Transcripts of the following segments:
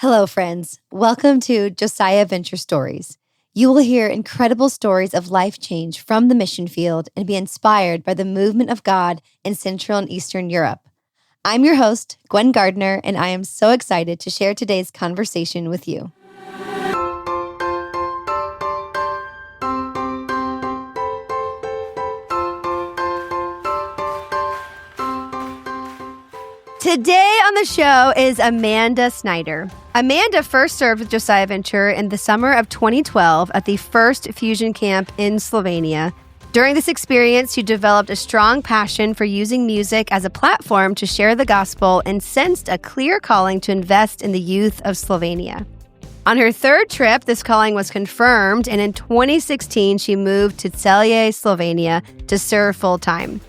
Hello, friends. Welcome to Josiah Venture Stories. You will hear incredible stories of life change from the mission field and be inspired by the movement of God in Central and Eastern Europe. I'm your host, Gwen Gardner, and I am so excited to share today's conversation with you. Today on the show is Amanda Snyder. Amanda first served with Josiah Venture in the summer of 2012 at the first Fusion camp in Slovenia. During this experience, she developed a strong passion for using music as a platform to share the gospel and sensed a clear calling to invest in the youth of Slovenia. On her third trip, this calling was confirmed, and in 2016, she moved to Celje, Slovenia to serve full-time.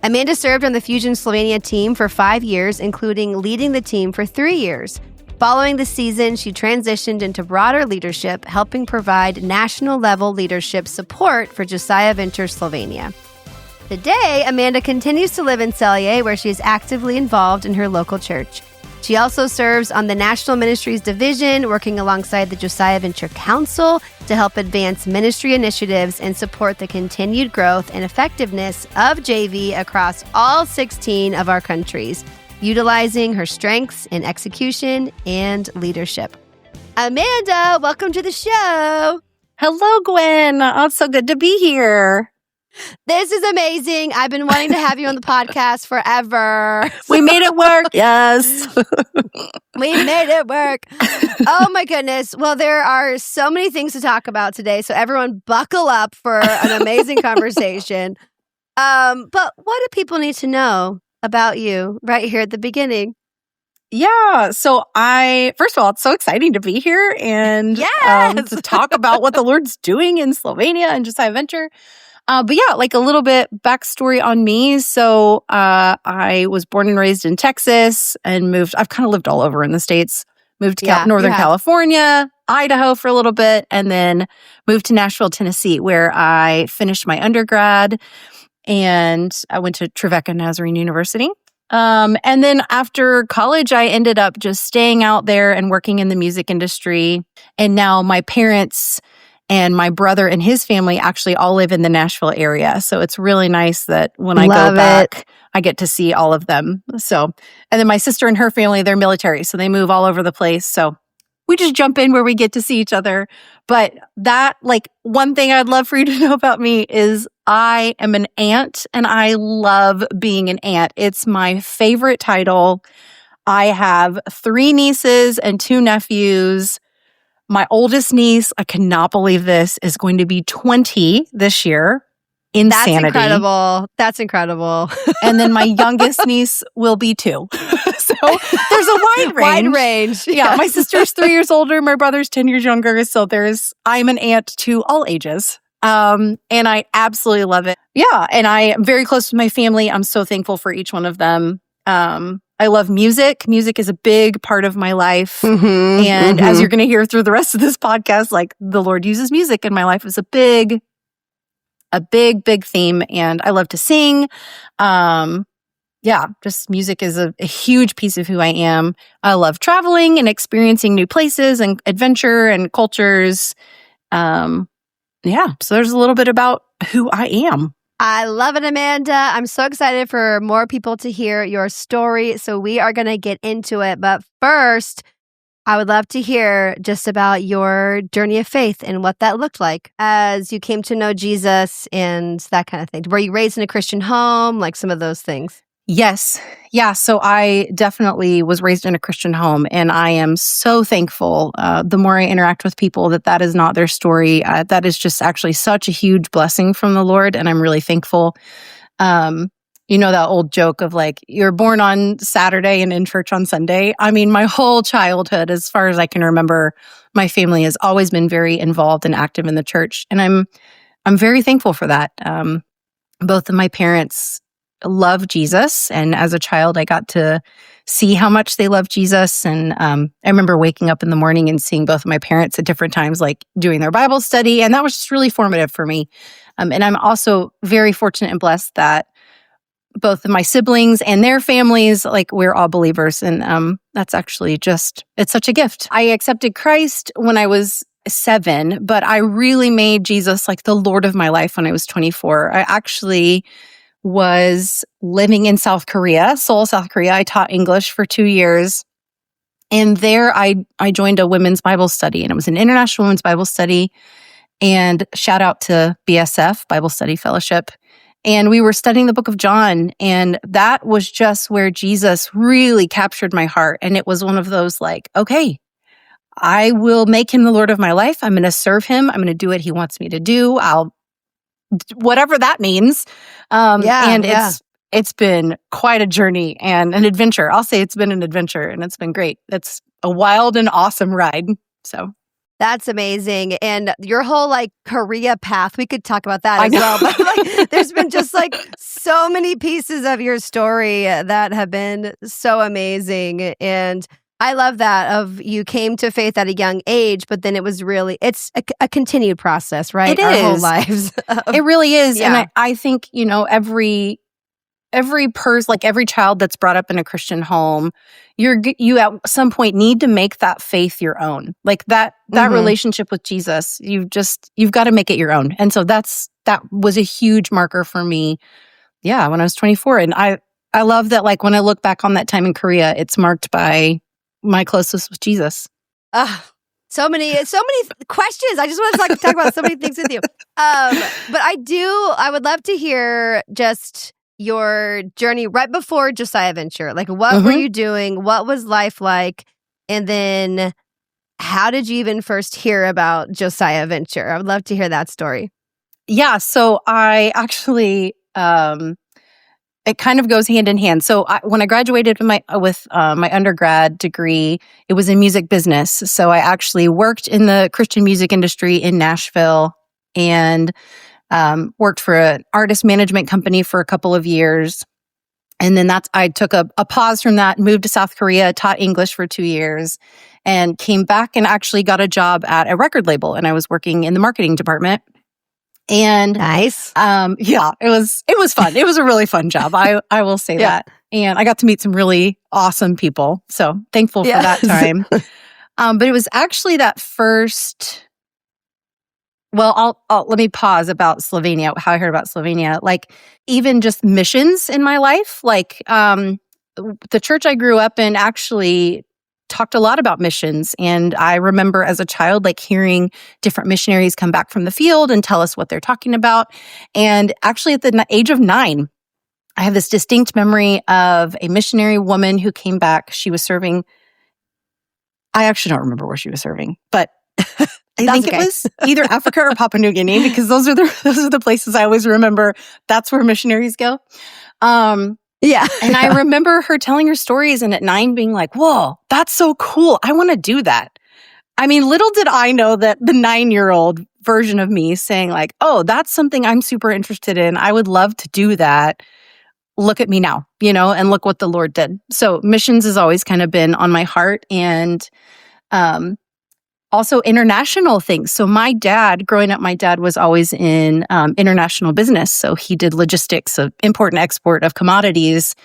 Amanda served on the Fusion Slovenia team for 5 years, including leading the team for 3 years. Following the season, she transitioned into broader leadership, helping provide national-level leadership support for Josiah Venture Slovenia. Today, Amanda continues to live in Celje, where she is actively involved in her local church. She also serves on the National Ministries Division, working alongside the Josiah Venture Council to help advance ministry initiatives and support the continued growth and effectiveness of JV across all 16 of our countries, utilizing her strengths in execution and leadership. Amanda, welcome to the show. Hello, Gwen. Oh, it's so good to be here. This is amazing. I've been wanting to have you on the podcast forever. We made it work. Yes. We made it work. Oh my goodness. Well, there are so many things to talk about today. So everyone buckle up for an amazing conversation. But what do people need to know about you right here at the beginning? Yeah. So first of all, it's so exciting to be here and to talk about what the Lord's doing in Slovenia and Josiah Venture. But yeah, like a little bit backstory on me. So I was born and raised in Texas and I've kind of lived all over in the States, moved to Northern California, Idaho for a little bit, and then moved to Nashville, Tennessee, where I finished my undergrad and I went to Trevecca Nazarene University. And then after college, I ended up just staying out there and working in the music industry. And now my parents and my brother and his family actually all live in the Nashville area. So it's really nice that when I go back, I get to see all of them. So, and then my sister and her family, they're military, so they move all over the place. So we just jump in where we get to see each other. But one thing I'd love for you to know about me is I am an aunt and I love being an aunt. It's my favorite title. I have 3 nieces and 2 nephews. My oldest niece, I cannot believe this, is going to be 20 this year. Insanity. That's incredible. And then my youngest niece will be 2. So there's a wide range. Yeah, my sister's 3 years older. My brother's 10 years younger. So I'm an aunt to all ages. And I absolutely love it. Yeah, and I am very close to my family. I'm so thankful for each one of them. I love music. Music is a big part of my life. As you're going to hear through the rest of this podcast, like the Lord uses music in my life is a big theme. And I love to sing. Just music is a huge piece of who I am. I love traveling and experiencing new places and adventure and cultures. So there's a little bit about who I am. I love it, Amanda. I'm so excited for more people to hear your story. So we are going to get into it. But first, I would love to hear just about your journey of faith and what that looked like as you came to know Jesus and that kind of thing. Were you raised in a Christian home, like some of those things? Yes. Yeah. So I definitely was raised in a Christian home, and I am so thankful. The more I interact with people that is not their story, that is just actually such a huge blessing from the Lord, and I'm really thankful. You know that old joke of like, you're born on Saturday and in church on Sunday. I mean, my whole childhood, as far as I can remember, my family has always been very involved and active in the church, and I'm very thankful for that. Both of my parents love Jesus, and as a child, I got to see how much they love Jesus. And I remember waking up in the morning and seeing both of my parents at different times, like doing their Bible study, and that was just really formative for me. And I'm also very fortunate and blessed that both of my siblings and their families, like we're all believers. And that's actually it's such a gift. I accepted Christ when I was 7, but I really made Jesus like the Lord of my life when I was 24. I actually was living in South Korea, Seoul, South Korea. I taught English for 2 years. And there I joined a women's Bible study, and it was an international women's Bible study. And shout out to BSF, Bible Study Fellowship. And we were studying the book of John, and that was just where Jesus really captured my heart. And it was one of those like, okay, I will make him the Lord of my life. I'm going to serve him. I'm going to do what he wants me to do. Whatever that means. It's been quite a journey and an adventure. I'll say it's been an adventure, and it's been great. It's a wild and awesome ride. So that's amazing. And your whole like Korea path, we could talk about that as well. But like, there's been just like so many pieces of your story that have been so amazing. And I love that of you came to faith at a young age, but then it's a continued process, right? It is. Our whole lives. It really is. Yeah. And I think, every person, like every child that's brought up in a Christian home, you at some point need to make that faith your own. Like that relationship with Jesus, you've got to make it your own. And so that was a huge marker for me. Yeah, when I was 24. And I love that, like when I look back on that time in Korea, it's marked by my closest with Jesus. So many questions. I just want to talk about so many things with you. But I would love to hear just your journey right before Josiah Venture. Like, what were you doing? What was life like? And then how did you even first hear about Josiah Venture? I would love to hear that story. Yeah. So I actually, it kind of goes hand in hand. So when I graduated with my undergrad degree, it was in music business. So I actually worked in the Christian music industry in Nashville and worked for an artist management company for a couple of years. And then I took a pause from that, moved to South Korea, taught English for 2 years, and came back and actually got a job at a record label. And I was working in the marketing department. And nice. It was fun. It was a really fun job. I will say that. And I got to meet some really awesome people. So thankful for that time. But it was actually that first. Well, let me pause about Slovenia, how I heard about Slovenia. Like, even just missions in my life, like the church I grew up in actually talked a lot about missions. And I remember as a child, like hearing different missionaries come back from the field and tell us what they're talking about. And actually at the age of 9, I have this distinct memory of a missionary woman who came back. She was serving, I actually don't remember where she was serving, but I think it was either Africa or Papua New Guinea, because those are the places I always remember. That's where missionaries go. And I remember her telling her stories, and at 9 being like, "Whoa, that's so cool! I want to do that." I mean, little did I know that the 9-year-old version of me saying like, "Oh, that's something I'm super interested in. I would love to do that. Look at me now, and look what the Lord did." So missions has always kind of been on my heart, and also international things. So growing up, my dad was always in international business. So he did logistics of import and export of commodities.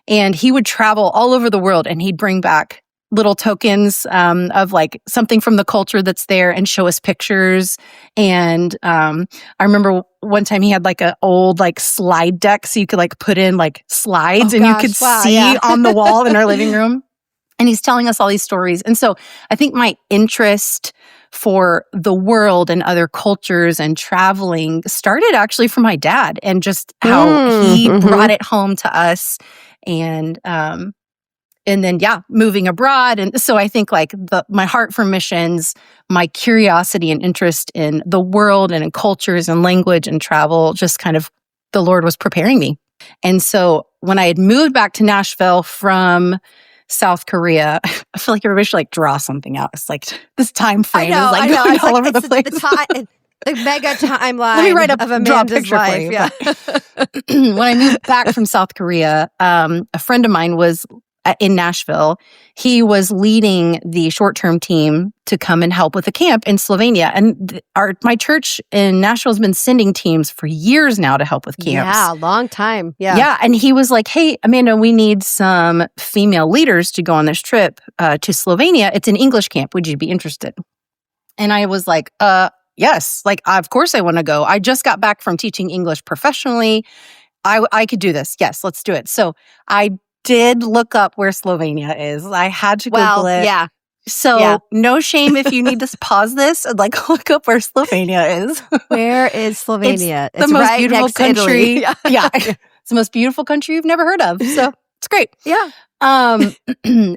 And he would travel all over the world, and he'd bring back little tokens of like something from the culture that's there and show us pictures. And I remember one time he had like an old like slide deck, so you could like put in like slides you could see on the wall in our living room. And he's telling us all these stories. And so I think my interest for the world and other cultures and traveling started actually from my dad, and just how he brought it home to us. And then, moving abroad. And so I think like my heart for missions, my curiosity and interest in the world and in cultures and language and travel, just kind of the Lord was preparing me. And so when I had moved back to Nashville from South Korea, I feel like everybody should like draw something out. It's like this time frame is like going all over the place. The mega timeline. Let me write up of Amanda's life. When I moved back from South Korea, a friend of mine was in Nashville, he was leading the short-term team to come and help with the camp in Slovenia. And my church in Nashville has been sending teams for years now to help with camps. Yeah, long time. Yeah. Yeah. And he was like, hey, Amanda, we need some female leaders to go on this trip to Slovenia. It's an English camp. Would you be interested? And I was like, yes. Like, of course I want to go. I just got back from teaching English professionally. I could do this. Yes, let's do it. So I did look up where Slovenia is. I had to Google it. Yeah. So no shame if you need to pause this and like look up where Slovenia is. Where is Slovenia? It's the most right beautiful next to country. Italy. Yeah. It's the most beautiful country you've never heard of. So it's great. Yeah. And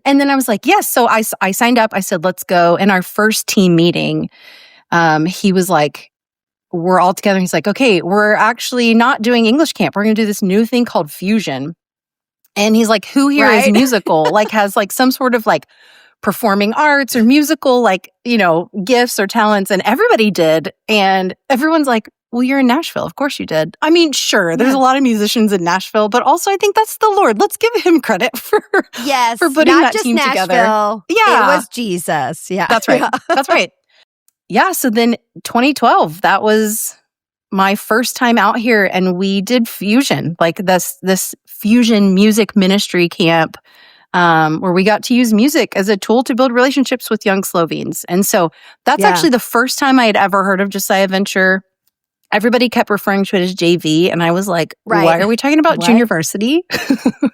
then I was like, yes. So I signed up. I said, let's go. And our first team meeting, he was like, we're all together. He's like, okay, we're actually not doing English camp. We're going to do this new thing called Fusion. And he's like, who here is musical? Like has like some sort of like performing arts or musical, like, gifts or talents. And everybody did. And everyone's like, well, you're in Nashville. Of course you did. I mean, sure, there's a lot of musicians in Nashville, but also I think that's the Lord. Let's give him credit for putting that team together. Yeah. It was Jesus. Yeah. That's right. That's right. Yeah. So then 2012, that was my first time out here, and we did Fusion, like this Fusion music ministry camp, where we got to use music as a tool to build relationships with young Slovenes. And so that's actually the first time I had ever heard of Josiah Venture. Everybody kept referring to it as JV, and I was like, why are we talking about junior varsity?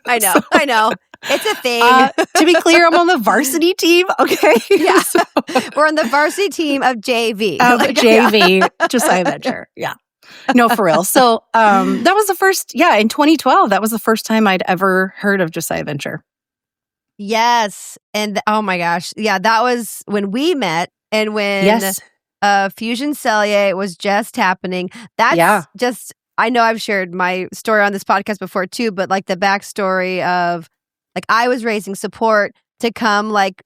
I know. It's a thing. To be clear, I'm on the varsity team. Okay. Yeah. We're on the varsity team of JV. JV, Josiah Venture. Yeah. No, for real. So that was the first, in 2012, that was the first time I'd ever heard of Josiah Venture. Yes. And oh my gosh. Yeah, that was when we met and when Fusion Celje was just happening. That's just, I know I've shared my story on this podcast before too, but like the backstory of like I was raising support to come like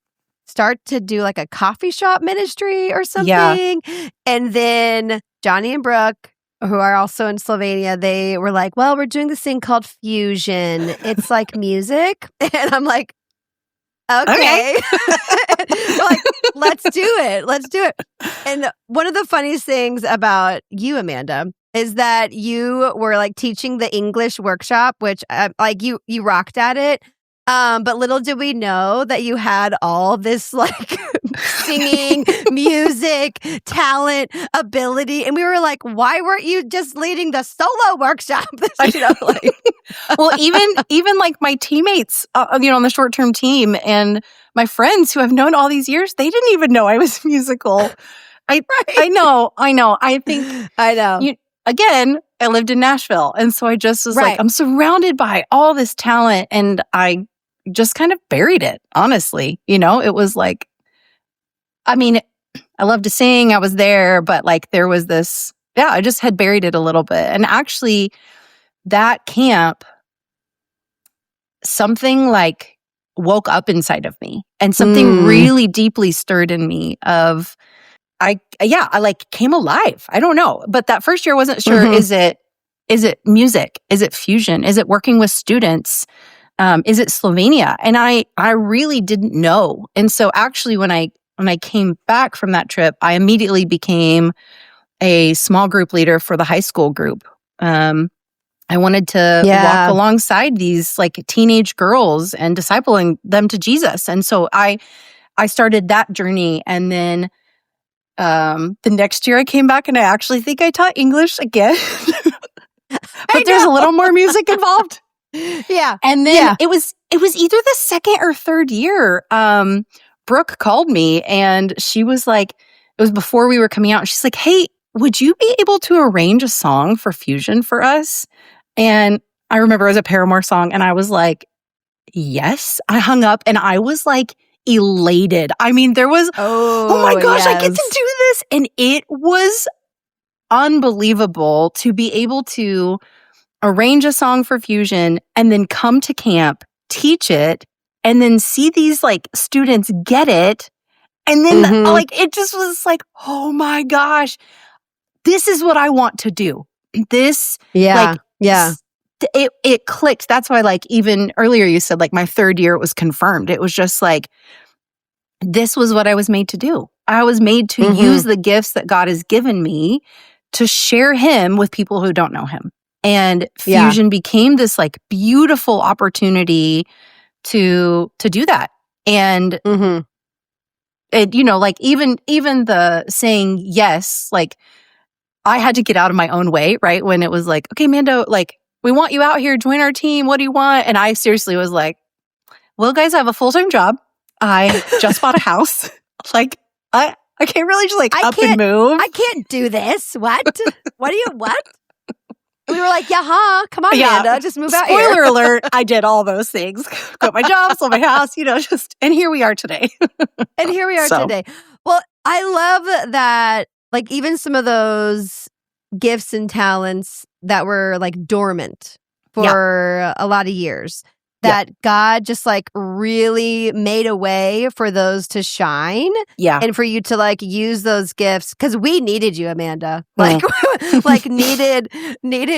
start to do like a coffee shop ministry or something. Yeah. And then Johnny and Brooke, who are also in Slovenia, they were like, well, we're doing this thing called Fusion. It's like music. And I'm like, okay. We're like, let's do it. Let's do it. And one of the funniest things about you, Amanda, is that you were like teaching the English workshop, which like you rocked at it. But little did we know that you had all this like singing, music, talent, ability. And we were like, why weren't you just leading the solo workshop? Well, even like my teammates, on the short-term team and my friends who I've known all these years, they didn't even know I was musical. I know. I think I know. Again, I lived in Nashville. And so I just was like, I'm surrounded by all this talent, and I just kind of buried it, honestly. It was like, I mean, I love to sing. I was there, but like there was this, I just had buried it a little bit. And actually that camp, something like woke up inside of me, and something really deeply stirred in me of, I like came alive. I don't know. But that first year I wasn't sure, is it music? Is it fusion? Is it working with students? Is it Slovenia? And I really didn't know. And so actually when I came back from that trip, I immediately became a small group leader for the high school group. I wanted to walk alongside these like teenage girls and discipling them to Jesus. And so I started that journey. And then the next year I came back, and I actually think I taught English again. But there's a little more music involved. Yeah. And then it was either the second or third year. Brooke called me, and she was like, it was before we were coming out. And she's like, hey, would you be able to arrange a song for Fusion for us? And I remember it was a Paramore song, and I was like, yes. I hung up, and I was like elated. I mean, there was, oh my gosh, I get to do this. And it was unbelievable to be able to arrange a song for Fusion and then come to camp, teach it, and then see these like students get it. And then like, it just was like, oh my gosh, this is what I want to do. This it clicked. That's why, like, even earlier you said, like, my third year, it was confirmed. It was just like, this was what I was made to do. I was made to use the gifts that God has given me to share him with people who don't know him. And Fusion became this like beautiful opportunity to do that. And it, you know, like even the saying yes, like I had to get out of my own way, right? When it was like, okay, Mando, like, we want you out here, join our team. What do you want? And I seriously was like, well, guys, I have a full-time job. I just bought a house. Like, I can't really just like up and move. I can't do this. What? What? We were like, come on, Amanda, just move out here. Spoiler alert, I did all those things. Quit my job, sold my house, you know, and here we are today. Today. Well, I love that, like, even some of those gifts and talents that were like dormant for a lot of years, that God just like really made a way for those to shine. Yeah. And for you to like use those gifts, because we needed you, Amanda. Like, like needed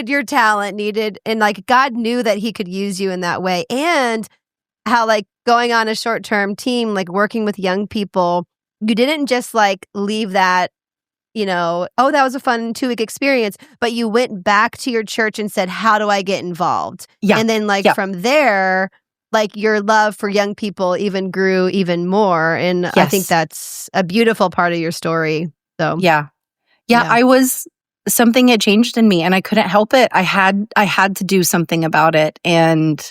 your talent, and like God knew that he could use you in that way. And how like going on a short-term team, like working with young people, you didn't just like leave that, you know, oh, that was a fun 2-week experience, but you went back to your church and said, how do I get involved? Yeah. And then like from there, like your love for young people even grew even more. And I think that's a beautiful part of your story. So yeah, something had changed in me and I couldn't help it. I had to do something about it. And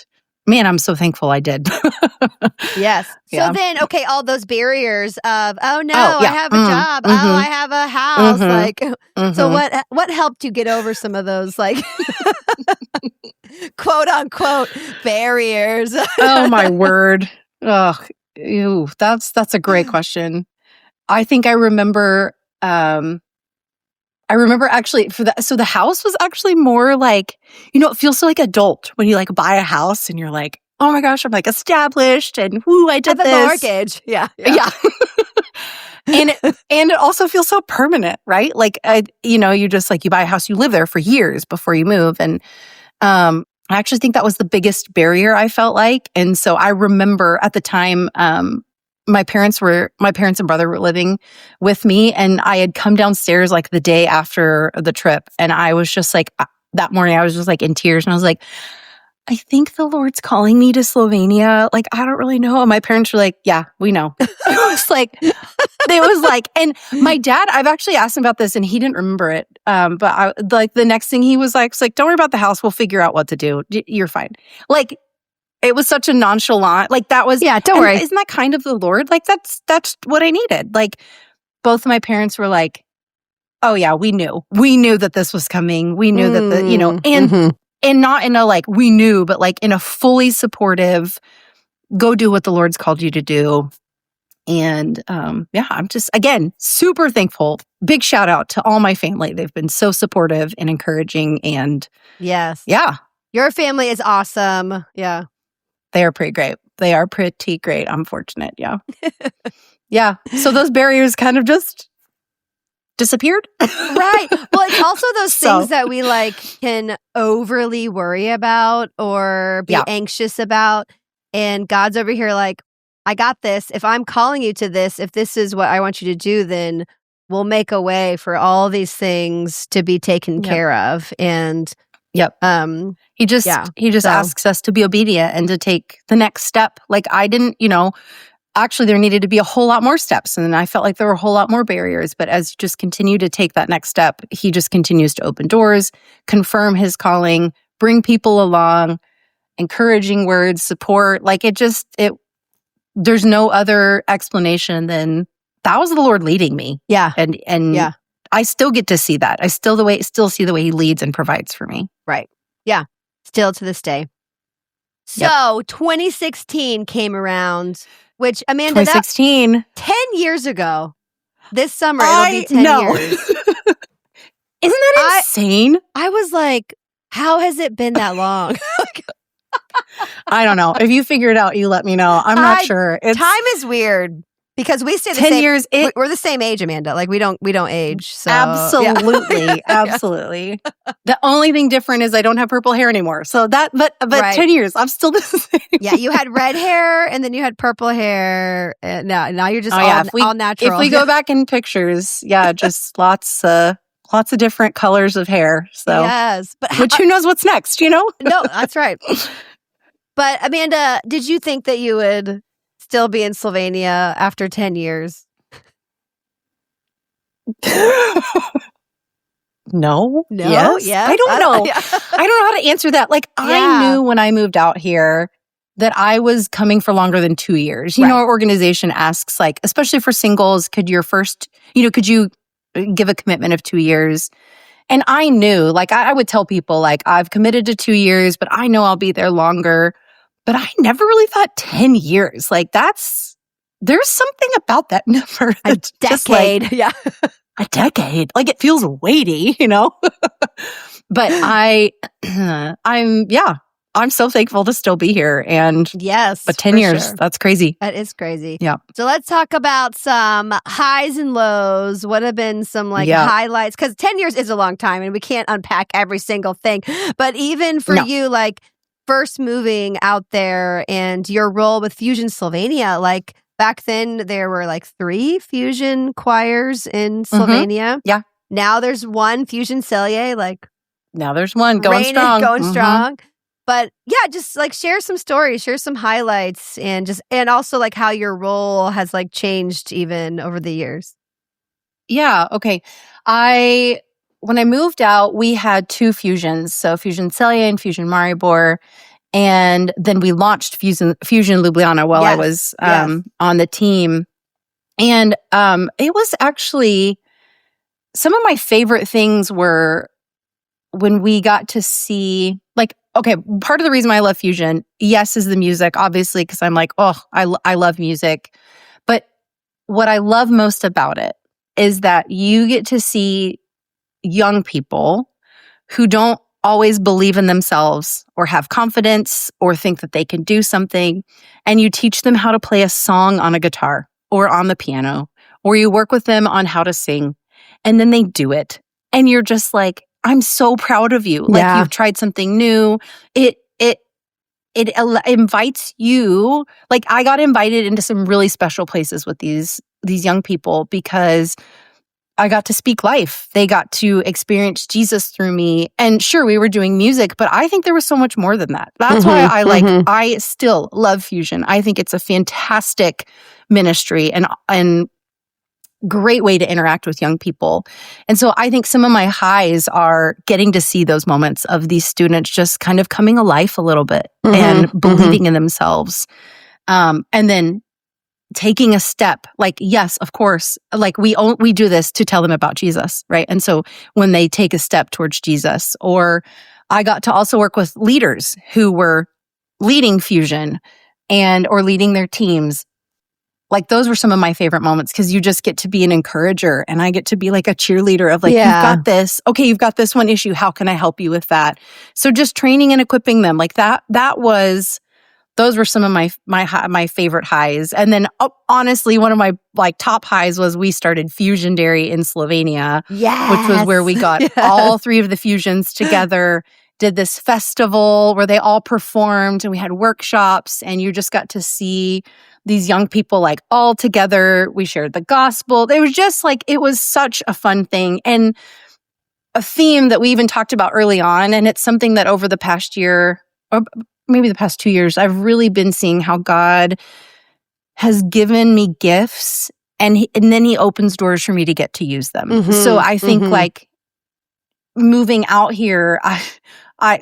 man, I'm so thankful I did. Yes. So then, okay, all those barriers of, oh no, I have a job. Oh, I have a house. Like, so what helped you get over some of those, like, quote unquote barriers? Oh my word. Oh, ew, that's a great question. I think I remember actually for that. So the house was actually more like, you know, it feels so like adult when you like buy a house and you're like, oh my gosh, I'm like established and whoo, I did the this. Mortgage. Yeah. And it also feels so permanent, right? Like, you know, you just like, you buy a house, you live there for years before you move. And I actually think that was the biggest barrier I felt like. And so I remember at the time, my parents and brother were living with me, and I had come downstairs like the day after the trip, and I was just like, that morning I was just like in tears, and I was like, I think the Lord's calling me to Slovenia. Like, I don't really know. And my parents were like, yeah, we know. It was like, and my dad, I've actually asked him about this and he didn't remember it. But like the next thing he was like, don't worry about the house. We'll figure out what to do. You're fine. Like, it was such a nonchalant, like that was, don't worry. Isn't that kind of the Lord? Like that's what I needed. Like both of my parents were like, oh yeah, we knew that this was coming. We knew that you know, and not in a like, we knew, but like in a fully supportive, go do what the Lord's called you to do. And I'm just, again, super thankful. Big shout out to all my family. They've been so supportive and encouraging. And your family is awesome. Yeah. They are pretty great. I'm fortunate. Yeah. Yeah. So those barriers kind of just disappeared. Right. Well, it's also those things that we like can overly worry about or be anxious about. And God's over here like, I got this. If I'm calling you to this, if this is what I want you to do, then we'll make a way for all these things to be taken care of. And he just asks us to be obedient and to take the next step. Like I didn't, you know, actually there needed to be a whole lot more steps. And then I felt like there were a whole lot more barriers. But as you just continue to take that next step, he just continues to open doors, confirm his calling, bring people along, encouraging words, support. Like there's no other explanation than that was the Lord leading me. Yeah. And I still get to see that. I still see the way he leads and provides for me. Right. Yeah. Still to this day. So 2016 came around, which Amanda, 2016, 10 years ago. This summer it'll be 10 years. Isn't that insane? I was like, how has it been that long? I don't know. If you figure it out, you let me know. I'm not sure. Time is weird. Because we stay the 10 same years. We're the same age, Amanda. Like we don't age. So absolutely, absolutely. The only thing different is I don't have purple hair anymore. So but Right. 10 years, I'm still the same. Yeah, you had red hair and then you had purple hair. Now you're just all natural. If we go back in pictures, just lots of different colors of hair. So yes, but which who knows what's next? No, that's right. But Amanda, did you think that you would still be in Slovenia after 10 years? No. Yes. I don't know. I don't know how to answer that. Like I knew when I moved out here that I was coming for longer than 2 years. You know, our organization asks, like, especially for singles, could you give a commitment of 2 years? And I knew, like, I would tell people, like, I've committed to 2 years, but I know I'll be there longer. But I never really thought 10 years. Like, there's something about that number. A decade. A decade. Like, it feels weighty, But I'm so thankful to still be here. And yes, but 10 years, that's crazy. That is crazy. Yeah. So let's talk about some highs and lows. What have been some highlights? Because 10 years is a long time and we can't unpack every single thing. But even for you, like first moving out there and your role with Fusion Slovenia, like back then there were like 3 Fusion choirs in Slovenia. Yeah. Now there's 1 Fusion Celje, like now there's 1 going strong. But just like share some stories, share some highlights, and also like how your role has like changed even over the years. Yeah. Okay. When I moved out, we had 2 fusions. So Fusion Celje and Fusion Maribor. And then we launched Fusion Ljubljana while I was on the team. And it was actually some of my favorite things were when we got to see, like, okay, part of the reason why I love Fusion, yes, is the music, obviously, because I'm like, I love music. But what I love most about it is that you get to see young people who don't always believe in themselves or have confidence or think that they can do something. And you teach them how to play a song on a guitar or on the piano, or you work with them on how to sing. And then they do it. And you're just like, I'm so proud of you. Like you've tried something new. It invites you. Like I got invited into some really special places with these young people because I got to speak life. They got to experience Jesus through me. And sure, we were doing music, but I think there was so much more than that. That's why I still love Fusion. I think it's a fantastic ministry and great way to interact with young people. And so I think some of my highs are getting to see those moments of these students just kind of coming alive a little bit and believing in themselves. And then taking a step, like, yes, of course, like we do this to tell them about Jesus, right? And so when they take a step towards Jesus, or I got to also work with leaders who were leading Fusion or leading their teams. Like those were some of my favorite moments because you just get to be an encourager and I get to be like a cheerleader of like, you've got this. Okay, you've got this one issue. How can I help you with that? So just training and equipping them like those were some of my favorite highs. And then honestly, one of my like top highs was we started Fusion Dairy in Slovenia, which was where we got all 3 of the fusions together, did this festival where they all performed and we had workshops and you just got to see these young people like all together. We shared the gospel. It was just like, it was such a fun thing. And a theme that we even talked about early on. And it's something that over the past year, or maybe the past 2 years, I've really been seeing how God has given me gifts and then he opens doors for me to get to use them. So I think like moving out here,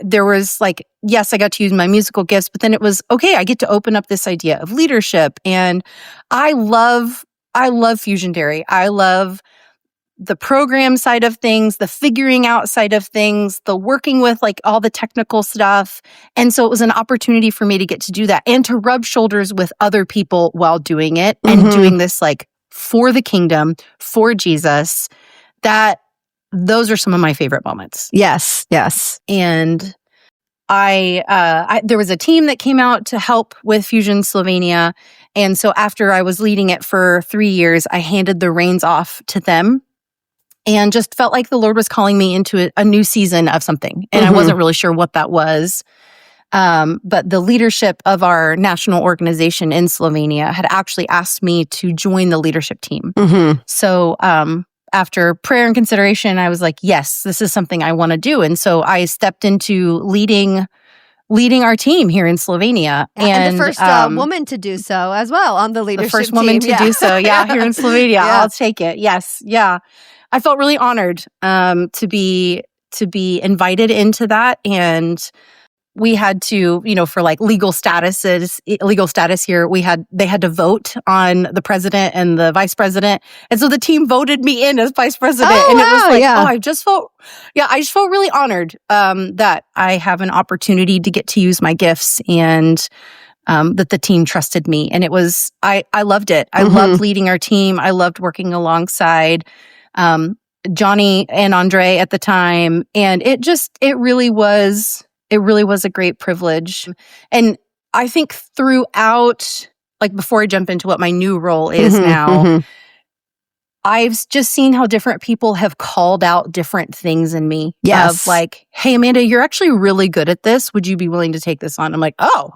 there was like, yes, I got to use my musical gifts, but then it was, okay, I get to open up this idea of leadership. And I love Fusion Dairy. I love the program side of things, the figuring out side of things, the working with like all the technical stuff. And so it was an opportunity for me to get to do that and to rub shoulders with other people while doing it and doing this like for the kingdom, for Jesus. Those are some of my favorite moments. Yes. And there was a team that came out to help with Fusion Slovenia. And so after I was leading it for 3 years, I handed the reins off to them and just felt like the Lord was calling me into a new season of something. And I wasn't really sure what that was. But the leadership of our national organization in Slovenia had actually asked me to join the leadership team. So after prayer and consideration, I was like, yes, this is something I want to do. And so I stepped into leading our team here in Slovenia. And the first woman to do so as well on the leadership team. The first woman to do so, here in Slovenia. I'll take it. Yes, yeah. I felt really honored to be invited into that. And we had to, for like legal status here, they had to vote on the president and the vice president. And so the team voted me in as vice president. Oh, and wow, it was like, yeah. I just felt really honored that I have an opportunity to get to use my gifts and that the team trusted me. And it was, I loved it. I loved leading our team. I loved working alongside Johnny and Andre at the time. And it really was a great privilege. And I think throughout, like before I jump into what my new role is now, I've just seen how different people have called out different things in me. Yes. Of like, hey, Amanda, you're actually really good at this. Would you be willing to take this on? I'm like, oh,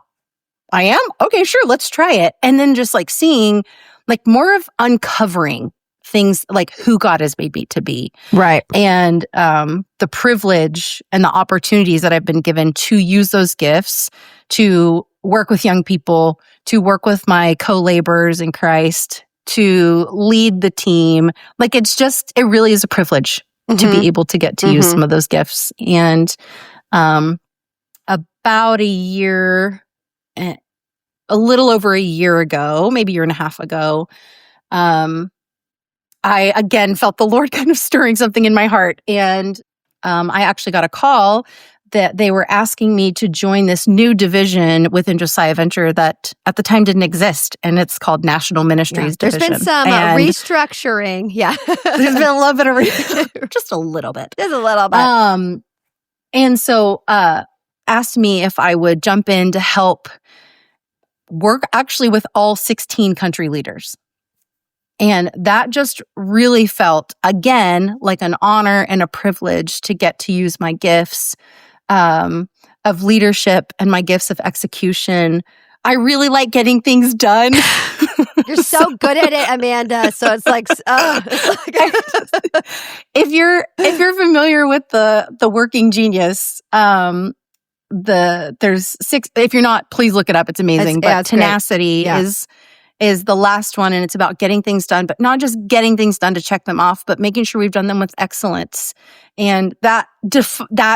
I am? Okay, sure, let's try it. And then just like seeing like more of uncovering things like who God has made me to be. Right. And the privilege and the opportunities that I've been given to use those gifts to work with young people, to work with my co-laborers in Christ, to lead the team. Like it really is a privilege to be able to get to use some of those gifts. And about a little over a year ago, maybe a year and a half ago, I again felt the Lord kind of stirring something in my heart. And I actually got a call that they were asking me to join this new division within Josiah Venture that at the time didn't exist. And it's called National Ministries Division. There's been some restructuring. Yeah. There's been a little bit of just a little bit. Just a little bit. And so asked me if I would jump in to help work actually with all 16 country leaders. And that just really felt, again, like an honor and a privilege to get to use my gifts of leadership and my gifts of execution. I really like getting things done. You're so good at it, Amanda. So it's like, if you're familiar with the Working Genius, there's 6. If you're not, please look it up. It's amazing. But tenacity is the last one, and it's about getting things done, but not just getting things done to check them off, but making sure we've done them with excellence. And that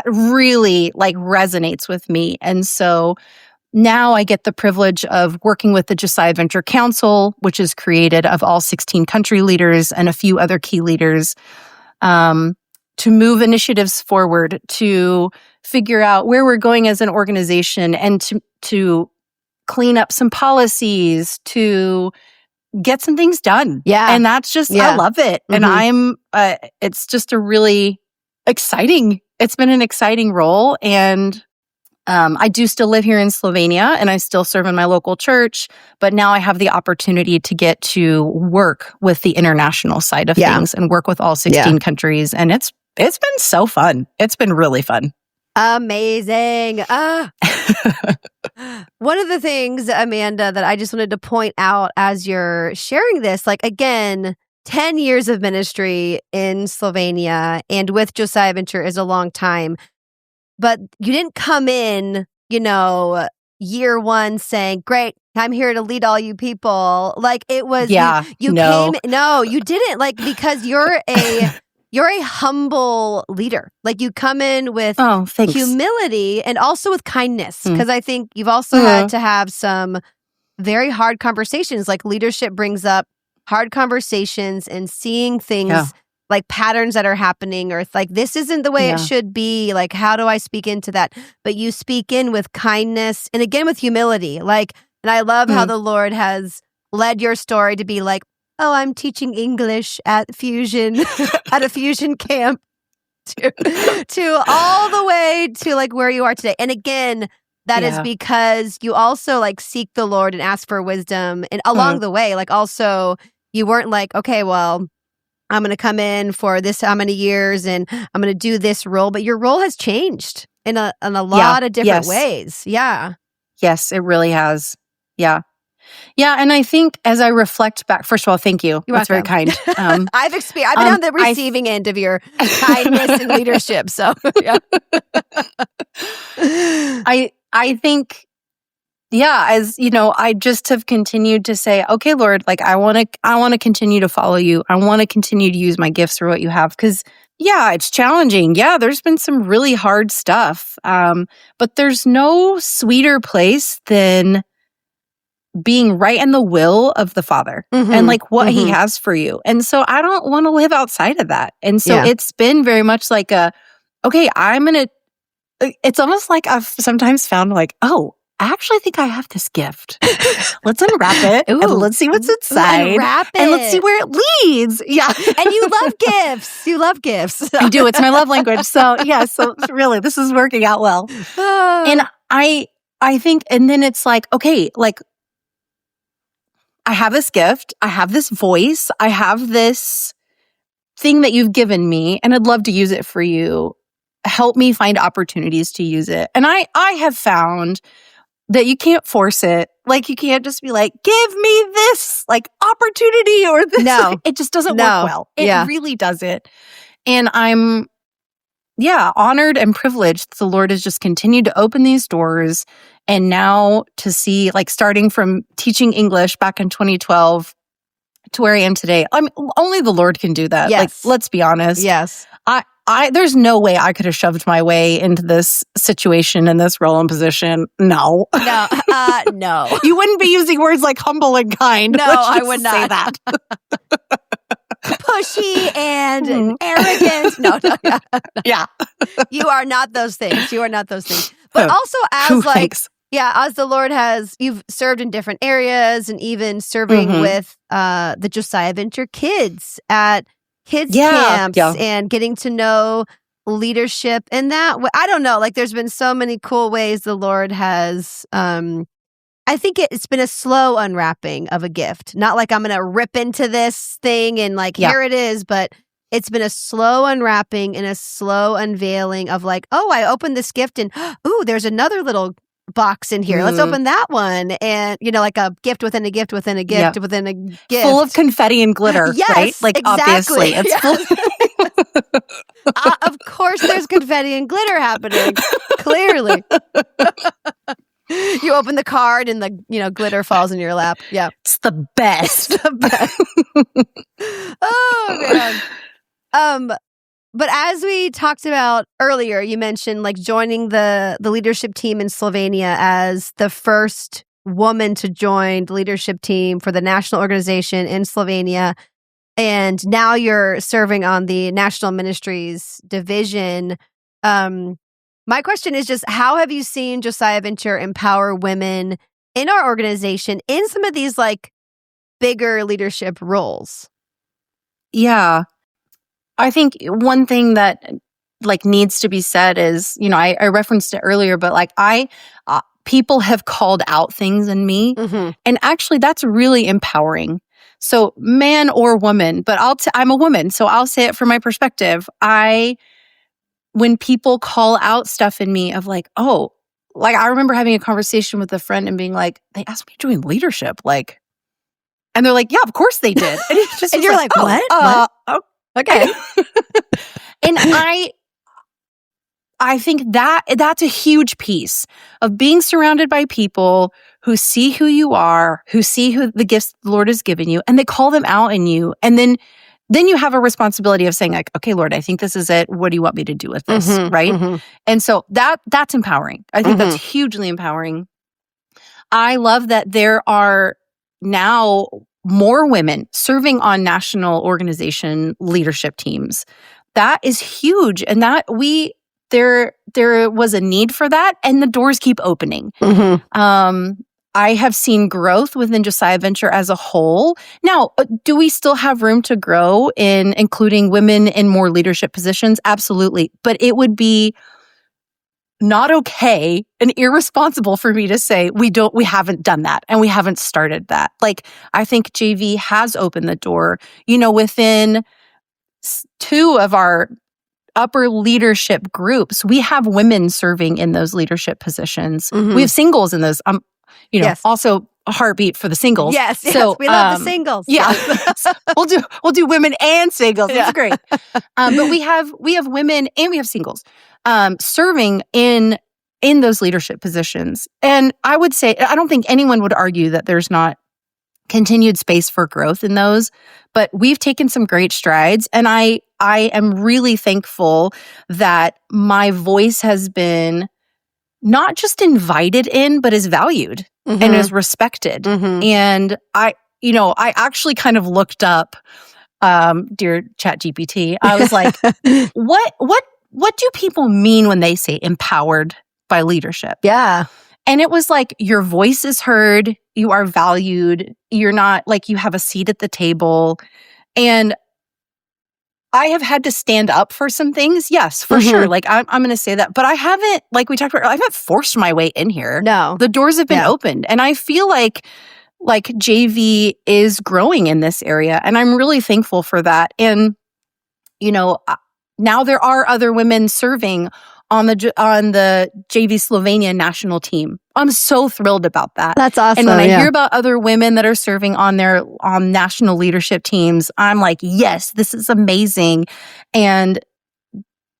really like resonates with me. And so now I get the privilege of working with the Josiah Venture Council, which is created of all 16 country leaders and a few other key leaders, to move initiatives forward, to figure out where we're going as an organization, and to clean up some policies, to get some things done. Yeah. And that's just, I love it. And it's just it's been an exciting role. And I do still live here in Slovenia and I still serve in my local church, but now I have the opportunity to get to work with the international side of things and work with all 16 countries. And it's been so fun. It's been really fun. Amazing. One of the things, Amanda, that I just wanted to point out as you're sharing this, like again, 10 years of ministry in Slovenia and with Josiah Venture is a long time. But you didn't come in, year one saying, great, I'm here to lead all you people. Like it was, you didn't, like, because you're a humble leader. Like you come in with humility and also with kindness. Because I think you've also had to have some very hard conversations. Like leadership brings up hard conversations and seeing things like patterns that are happening, or like, this isn't the way it should be. Like, how do I speak into that? But you speak in with kindness and again, with humility. Like, and I love how the Lord has led your story to be like, oh, I'm teaching English at Fusion, at a Fusion camp. to all the way to like where you are today. And again, that is because you also like seek the Lord and ask for wisdom. And along the way, like also you weren't like, okay, well, I'm going to come in for this how many years and I'm going to do this role. But your role has changed in a lot of different ways. Yeah. Yes, it really has. Yeah. Yeah, and I think as I reflect back, first of all, thank you. That's very kind. I've been on the receiving end of your kindness and leadership. So, yeah. I think, as you know, I just have continued to say, okay, Lord, like I want to continue to follow you. I want to continue to use my gifts for what you have, because it's challenging. Yeah, there's been some really hard stuff, but there's no sweeter place than being right in the will of the Father and like what he has for you. And so I don't want to live outside of that. And so it's been very much like it's almost like I've sometimes found like, oh, I actually think I have this gift. Let's unwrap it and let's see what's inside. Unwrap it. And let's see where it leads. Yeah. And you love gifts. You love gifts. I do. It's my love language. So so really this is working out well. And I think, and then it's like, okay, like, I have this gift, I have this voice, I have this thing that you've given me, and I'd love to use it for you. Help me find opportunities to use it. And I have found that you can't force it. Like, you can't just be like, give me this like opportunity or this. No. It just doesn't work well. It really doesn't. And I'm honored and privileged the Lord has just continued to open these doors. And now to see, like, starting from teaching English back in 2012 to where I am today, I mean, only the Lord can do that. Yes. Like, let's be honest. Yes. There's no way I could have shoved my way into this situation and this role and position. No. No. You wouldn't be using words like humble and kind. No, I would not say that. Pushy and arrogant. No. Yeah. You are not those things. But also as the Lord you've served in different areas and even serving with the Josiah Venture kids at kids camps and getting to know leadership in that. I don't know, like there's been so many cool ways the Lord has, I think it's been a slow unwrapping of a gift. Not like I'm going to rip into this thing and like, here it is, but it's been a slow unwrapping and a slow unveiling of like, oh, I opened this gift and, ooh, there's another little box in here. Let's open that one. And, like a gift within a gift within a gift within a gift. Full of confetti and glitter, yes, right? Like, exactly. Obviously. It's full. Of course, there's confetti and glitter happening. Clearly. You open the card and the glitter falls in your lap. Yeah. It's the best. Oh, man. But as we talked about earlier, you mentioned like joining the leadership team in Slovenia as the first woman to join the leadership team for the national organization in Slovenia. And now you're serving on the National Ministries Division. My question is just, how have you seen Josiah Venture empower women in our organization in some of these like bigger leadership roles? Yeah. I think one thing that like needs to be said is, I referenced it earlier, but like people have called out things in me, and actually that's really empowering. So man or woman, but I'm a woman, so I'll say it from my perspective. When people call out stuff in me of like, oh, like I remember having a conversation with a friend and being like, they asked me to join leadership, like, and they're like, yeah, of course they did, and, and you're like, what? Oh, okay. And I think that's a huge piece of being surrounded by people who see who you are, who see who the gifts the Lord has given you, and they call them out in you. And then you have a responsibility of saying like, okay, Lord, I think this is it. What do you want me to do with this? Right? And so that's empowering. I think that's hugely empowering. I love that there are now more women serving on national organization leadership teams. That is huge. And that there was a need for that, and the doors keep opening. I have seen growth within Josiah Venture as a whole. Now, do we still have room to grow in including women in more leadership positions? Absolutely. But it would be not okay and irresponsible for me to say we haven't done that and we haven't started that. Like, I think JV has opened the door. Within 2 of our upper leadership groups, we have women serving in those leadership positions. Mm-hmm. We have singles in those. Yes. Also a heartbeat for the singles. Yes, so we love the singles. Yeah, we'll do women and singles. That's great. But we have women and we have singles serving in those leadership positions. And I would say, I don't think anyone would argue that there's not continued space for growth in those, but we've taken some great strides. And I am really thankful that my voice has been not just invited in, but is valued and is respected. And I actually kind of looked up, dear ChatGPT. I was like, what do people mean when they say empowered by leadership? Yeah. And it was like, your voice is heard, you are valued, you're not like, you have a seat at the table. And I have had to stand up for some things. Yes, for sure. Like, I'm going to say that. But I haven't, like we talked about, I haven't forced my way in here. No. The doors have been opened. And I feel like JV is growing in this area. And I'm really thankful for that. And, now there are other women serving on the JV Slovenia national team. I'm so thrilled about that. That's awesome. And when I hear about other women that are serving on their national leadership teams, I'm like, yes, this is amazing. And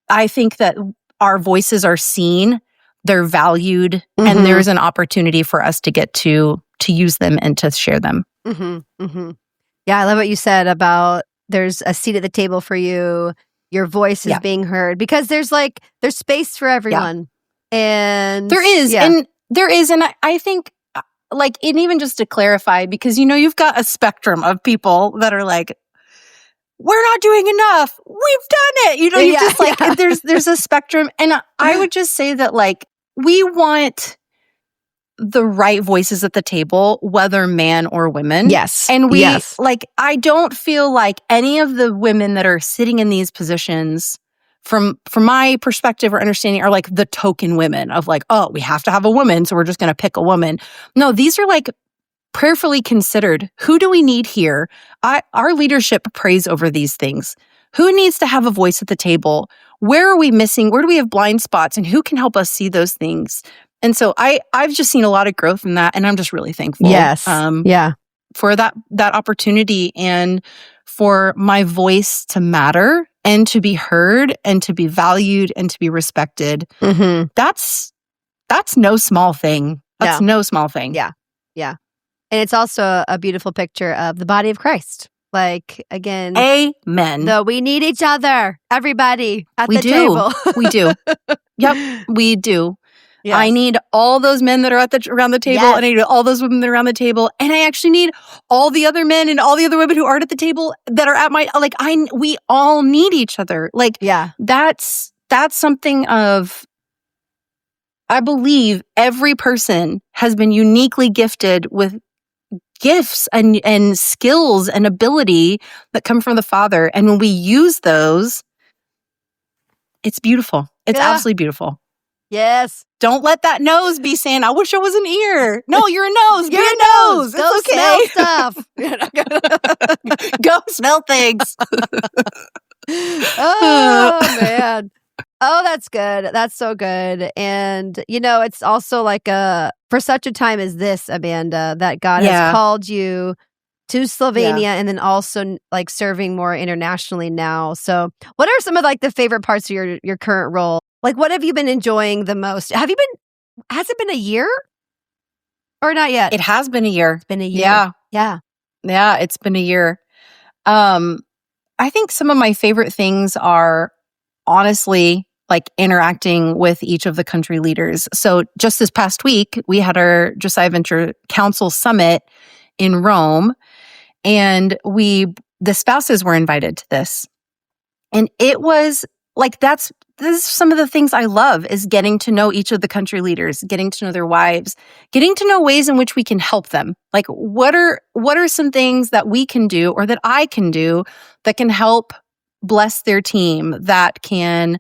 I think that our voices are seen, they're valued, and there's an opportunity for us to get to use them and to share them. Yeah, I love what you said about there's a seat at the table for you. Your voice is being heard because there's space for everyone. And there is. And I think, and even just to clarify, because, you've got a spectrum of people that are like, we're not doing enough. We've done it. There's a spectrum. And I would just say that, we want the right voices at the table, whether man or women. Yes. And I don't feel like any of the women that are sitting in these positions, from my perspective or understanding, are like the token women of we have to have a woman, so we're just going to pick a woman. No, these are prayerfully considered. Who do we need here? Our leadership prays over these things. Who needs to have a voice at the table? Where are we missing? Where do we have blind spots? And who can help us see those things? And so I've just seen a lot of growth in that, and I'm just really thankful. Yes. For that opportunity and for my voice to matter and to be heard and to be valued and to be respected. That's no small thing. That's no small thing. Yeah. Yeah. And it's also a beautiful picture of the body of Christ. Again, amen. Though we need each other, everybody at the table. We do. Yep, we do. Yes. I need all those men that are around the table, and I need all those women that are around the table, and I actually need all the other men and all the other women who aren't at the table that are at my we all need each other. That's something of, I believe every person has been uniquely gifted with gifts and skills and ability that come from the Father, and when we use those, it's beautiful. It's absolutely beautiful. Yes. Don't let that nose be saying, I wish I was an ear. No, you're a nose. You're be a nose. Go It's smell stuff. Go smell things. Oh, man. Oh, that's good. That's so good. And, it's also for such a time as this, Amanda, that God has called you to Slovenia and then also serving more internationally now. So what are some of the favorite parts of your current role? What have you been enjoying the most? Has it been a year or not yet? It has been a year. It's been a year. Yeah, it's been a year. I think some of my favorite things are honestly interacting with each of the country leaders. So just this past week, we had our Josiah Venture Council Summit in Rome, and the spouses were invited to this. And it was this is some of the things I love is getting to know each of the country leaders, getting to know their wives, getting to know ways in which we can help them. Like what are some things that we can do or that I can do that can help bless their team, that can,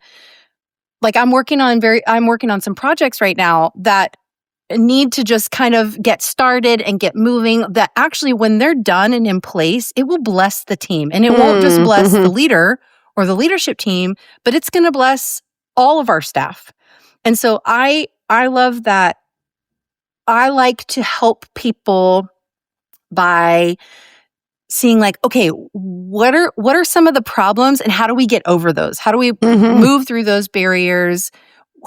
like I'm working on some projects right now that need to just kind of get started and get moving, that actually when they're done and in place, it will bless the team. And it won't just bless the leader or the leadership team, but it's going to bless all of our staff. And so I love that. I like to help people by seeing like, okay, what are some of the problems and how do we get over those? How do we move through those barriers?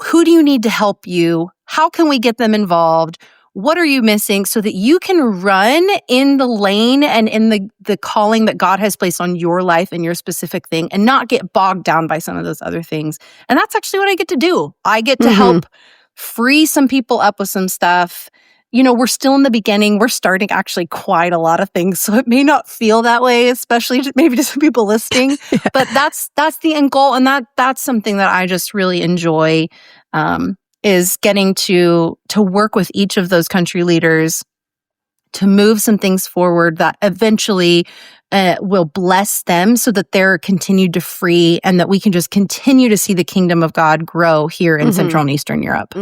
Who do you need to help you? How can we get them involved? What are you missing so that you can run in the lane and in the calling that God has placed on your life and your specific thing and not get bogged down by some of those other things? And that's actually what I get to do. I get to help free some people up with some stuff. You know, we're still in the beginning. We're starting actually quite a lot of things. So it may not feel that way, especially maybe to some people listening. But that's the end goal. And that's something that I just really enjoy, is getting to work with each of those country leaders to move some things forward that eventually will bless them so that they're continued to free and that we can just continue to see the kingdom of God grow here in Central and Eastern Europe.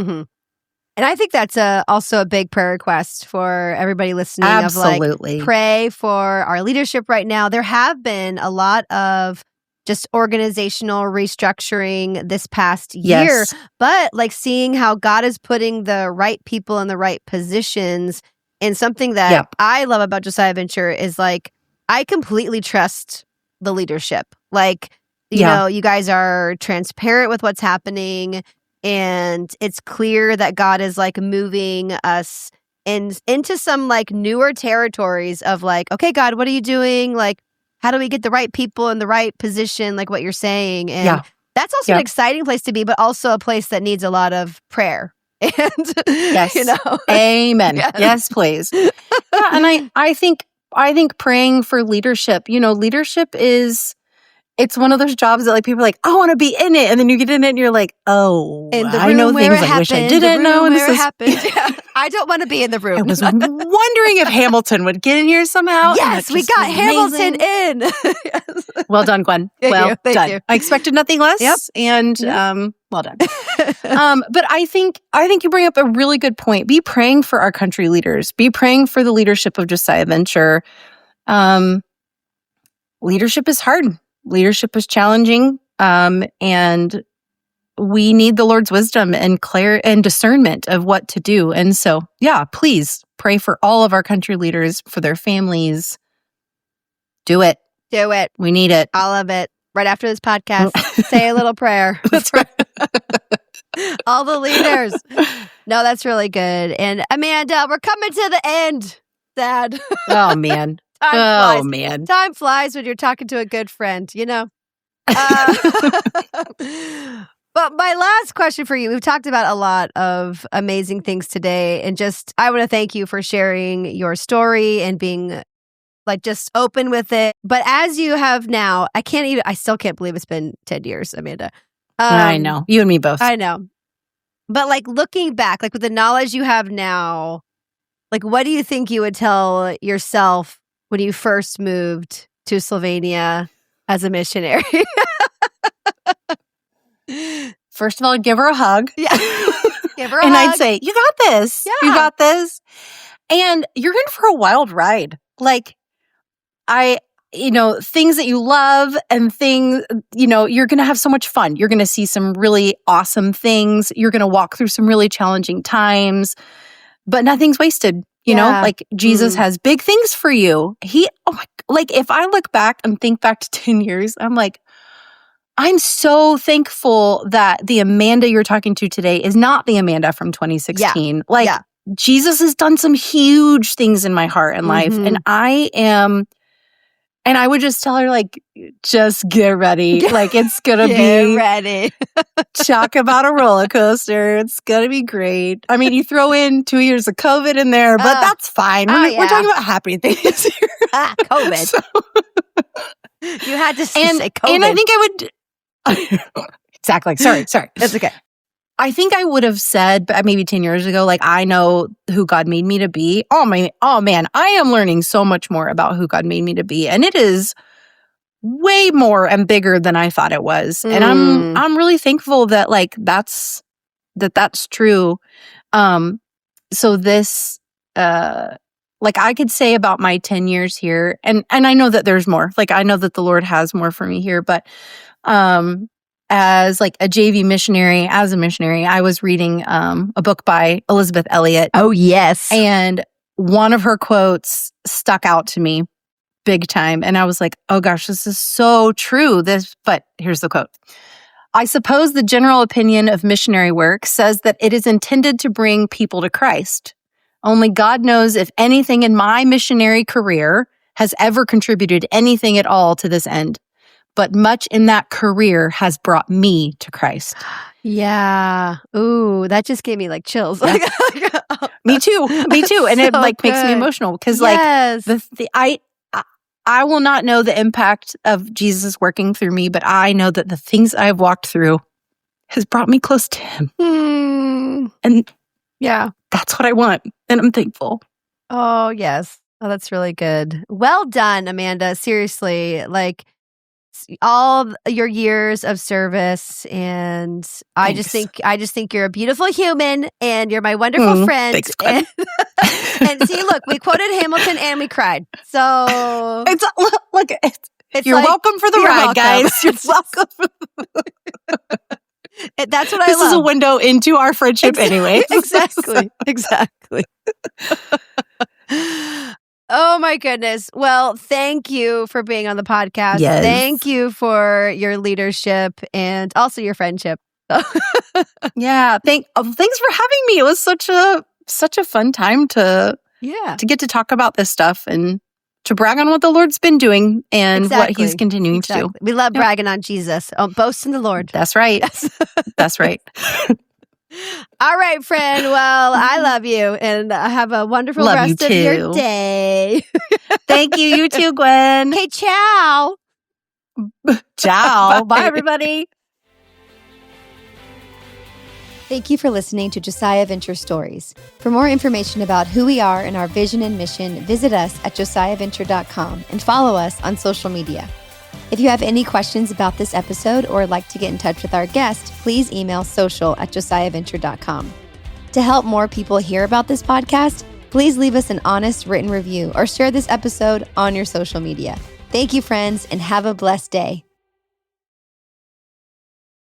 And I think that's also a big prayer request for everybody listening. Absolutely. Of like, pray for our leadership right now. There have been a lot of just organizational restructuring this past year, but like seeing how God is putting the right people in the right positions. And something that I love about Josiah Venture is like, I completely trust the leadership. Like, you know, you guys are transparent with what's happening. And it's clear that God is like moving us into some like newer territories of like, okay, God, what are you doing? Like, how do we get the right people in the right position? Like what you're saying. And that's also an exciting place to be, but also a place that needs a lot of prayer. And, you know, amen. Yes, please. And I think praying for leadership, you know, leadership it's one of those jobs that like people are like, I want to be in it. And then you get in it and you're like, oh, I know things I wish I didn't know. And this happened. I don't want to be in the room. I was wondering if Hamilton would get in here somehow. Yes, we got Hamilton in. Well done, Gwen. Well done. You. I expected nothing less. And well done. But I think you bring up a really good point. Be praying for our country leaders. Be praying for the leadership of Josiah Venture. Leadership is hard. Leadership is challenging, and we need the Lord's wisdom and and discernment of what to do. And so, please pray for all of our country leaders, for their families. Do it. Do it. We need it. All of it. Right after this podcast, say a little prayer. That's right. All the leaders. No, that's really good. And Amanda, we're coming to the end. Sad. Oh, man. Time flies when you're talking to a good friend, you know? But my last question for you, we've talked about a lot of amazing things today. And just, I want to thank you for sharing your story and being like just open with it. But as you have now, I still can't believe it's been 10 years, Amanda. I know. You and me both. I know. But like looking back, like with the knowledge you have now, like what do you think you would tell yourself when you first moved to Slovenia as a missionary? First of all, I'd give her a hug. Yeah. Give her a and hug. I'd say, you got this. Yeah. You got this. And you're in for a wild ride. Like, things that you love and things, you're going to have so much fun. You're going to see some really awesome things. You're going to walk through some really challenging times, but nothing's wasted. You know, like Jesus has big things for you. If I look back and think back to 10 years, I'm like, I'm so thankful that the Amanda you're talking to today is not the Amanda from 2016. Jesus has done some huge things in my heart and life. And I would just tell her, like, just get ready. Like, it's going to be ready. Talk about a roller coaster. It's going to be great. I mean, you throw in 2 years of COVID in there, but that's fine. We're talking about happy things here. COVID. You had to say COVID. And I think I would... Exactly. Sorry. It's okay. I think I would have said maybe 10 years ago, like, I know who God made me to be. Oh man, I am learning so much more about who God made me to be. And it is way more and bigger than I thought it was. And I'm really thankful that like that's true. So this like I could say about my 10 years here, and I know that there's more. Like I know that the Lord has more for me here, but as like a JV missionary, I was reading a book by Elizabeth Elliot. Oh, yes. And one of her quotes stuck out to me big time. And I was like, oh gosh, this is so true. But here's the quote. I suppose the general opinion of missionary work says that it is intended to bring people to Christ. Only God knows if anything in my missionary career has ever contributed anything at all to this end. But much in that career has brought me to Christ. Yeah. Ooh, that just gave me like chills. Yeah. Me too. And it like makes me emotional because like I will not know the impact of Jesus working through me, but I know that the things I've walked through has brought me close to him. And yeah, that's what I want. And I'm thankful. Oh, yes. Oh, that's really good. Well done, Amanda. Seriously, like all your years of service, and I just think you're a beautiful human, and you're my wonderful friend. Thanks, and see, look, we quoted Hamilton and we cried. So it's you're like, welcome for the ride, guys. You're welcome. That's what I love. This is a window into our friendship, anyway. Exactly. Oh my goodness. Well, thank you for being on the podcast. Yes. Thank you for your leadership and also your friendship. Yeah. Thanks for having me. It was such a fun time to get to talk about this stuff and to brag on what the Lord's been doing and what he's continuing to do. We love bragging on Jesus. Oh, boast in the Lord. That's right. Yes. That's right. All right, friend. Well, I love you and have a wonderful rest of your day. Thank you. You too, Gwen. Hey, ciao. Ciao. Bye, everybody. Thank you for listening to Josiah Venture Stories. For more information about who we are and our vision and mission, visit us at josiahventure.com and follow us on social media. If you have any questions about this episode or would like to get in touch with our guest, please email social@josiahventure.com. To help more people hear about this podcast, please leave us an honest written review or share this episode on your social media. Thank you, friends, and have a blessed day.